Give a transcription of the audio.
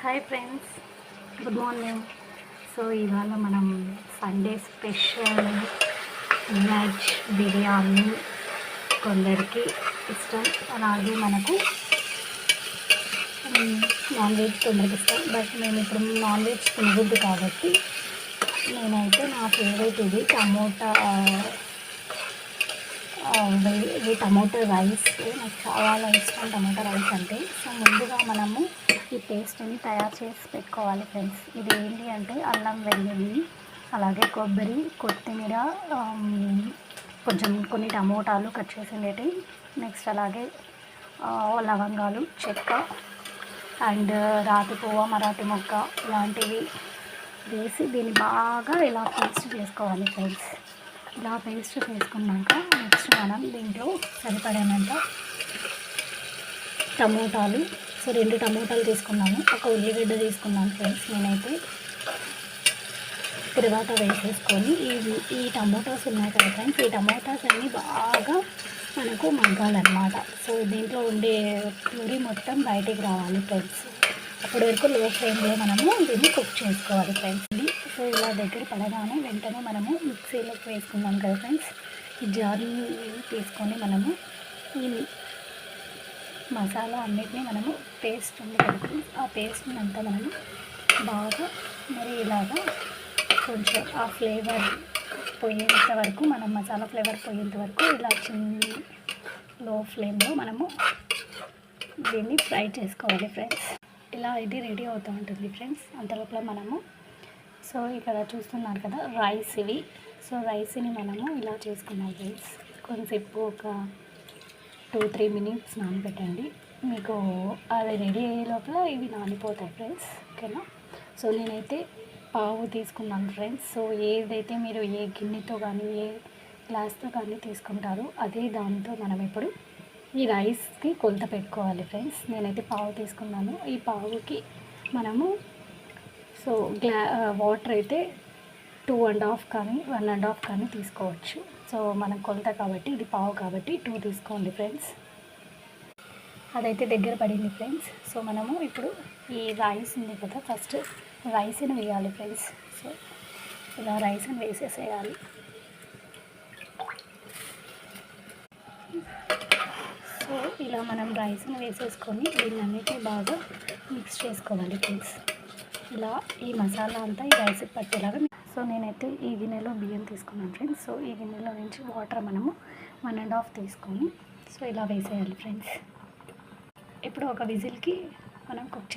Hi friends, good morning. So ఇవాళ మనం Sunday special veg biryani కొందరికి ఇష్టం, అలాగే మనకు నాన్ వెజ్ కొందరికి ఇష్టం. బట్ మేము ఇప్పుడు నాన్ వెజ్ తినవద్దు కాబట్టి నేనైతే నా ఫేవరెట్ ఇది టమాటో రైస్. నాకు చాలా ఇష్టం టమాటో రైస్ అంటే. సో ముందుగా మనము ఈ పేస్ట్ని తయారు చేసి పెట్టుకోవాలి ఫ్రెండ్స్. ఇది ఏంటి అంటే అల్లం వెల్లుల్లి, అలాగే కొబ్బరి, కొత్తిమీర, కొన్ని టమోటాలు కట్ చేసినవి, నెక్స్ట్ అలాగే లవంగాలు, చెక్క అండ్ రాతి పువ్వ, మరాఠీ మొక్క ఇలాంటివి వేసి దీన్ని బాగా ఇలా పేస్ట్ చేసుకోవాలి ఫ్రెండ్స్. ఇలా పేస్ట్ చేసుకున్నాక నెక్స్ట్ మనం దీంట్లో సరిపడినంత టమోటాలు, సో 2 టమోటాలు తీసుకున్నాను, ఒక ఉల్లిగడ్డ తీసుకున్నాను ఫ్రెండ్స్. నేనైతే తర్వాత వేసేసుకొని ఈ టమోటాస్ ఉన్నాయి కదా ఫ్రెండ్స్, ఈ టమోటాస్ అన్నీ బాగా మనకు మగ్గాలన్నమాట. సో దీంట్లో ఉండే ప్యూరీ మొత్తం బయటికి రావాలి ఫ్రెండ్స్. అప్పటి వరకు లో ఫ్లేమ్లో మనము దీన్ని కుక్ చేసుకోవాలి ఫ్రెండ్స్. సో ఇలా దగ్గర పడగానే వెంటనే మనము మిక్సీలోకి వేసుకున్నాం కదా ఫ్రెండ్స్. ఈ జార్ని తీసుకొని మనము ఈ మసాలా అన్నిటినీ మనము పేస్ట్ ఉంది కదా, ఆ పేస్ట్ని అంతా మనము బాగా మరి ఇలాగా కొంచెం ఆ ఫ్లేవర్ పోయేంత వరకు, మనం మసాలా ఫ్లేవర్ పోయేంత వరకు ఇలా చిన్న లో ఫ్లేమ్లో మనము దీన్ని ఫ్రై చేసుకోవాలి ఫ్రెండ్స్. ఇలా ఇది రెడీ అవుతూ ఉంటుంది ఫ్రెండ్స్. అంతలోపల మనము సో ఇక్కడ చూస్తున్నారు కదా రైస్ ఇవి. సో రైస్ని మనము ఇలా చేసుకున్నాం ఫ్రెండ్స్. కొంచెంసేపు ఒక 2-3 మినిట్స్ నానబెట్టండి, మీకు అది రెడీ అయ్యే లోపల ఇవి నానిపోతాయి ఫ్రెండ్స్, ఓకేనా. సో నేనైతే పావు తీసుకున్నాను ఫ్రెండ్స్. సో ఏదైతే మీరు ఏ గిన్నెతో కానీ ఏ గ్లాస్తో కానీ తీసుకుంటారో అదే దాంతో మనం ఇప్పుడు ఈ రైస్కి కొలత పెట్టుకోవాలి ఫ్రెండ్స్. నేనైతే పావు తీసుకున్నాను. ఈ పావుకి మనము సో వాటర్ అయితే 2.5 కానీ 1.5 కానీ తీసుకోవచ్చు. సో మనం కొలత కాబట్టి ఇది పావు కాబట్టి 2 తీసుకోండి ఫ్రెండ్స్. అదైతే దగ్గర పడింది ఫ్రెండ్స్. సో మనము ఇప్పుడు ఈ రైస్ ఉంది కదా, ఫస్ట్ రైస్ని వేయాలి ఫ్రెండ్స్. సో ఇలా రైస్ని వేసేసేయాలి. సో ఇలా మనం రైస్ని వేసేసుకొని దీన్నన్నిటిని బాగా మిక్స్ చేసుకోవాలి ఫ్రెండ్స్. ఇలా ఈ మసాలా అంతా ఈ రైస్కి పట్టేలాగా. సో నేనైతే ఈ గిన్నెలో బియ్యం తీసుకున్నాను ఫ్రెండ్స్. సో ఈ గిన్నెలో నుంచి వాటర్ మనము 1.5 తీసుకొని సో ఇలా వేసేయాలి ఫ్రెండ్స్. ఇప్పుడు ఒక విజిల్కి మనం కుక్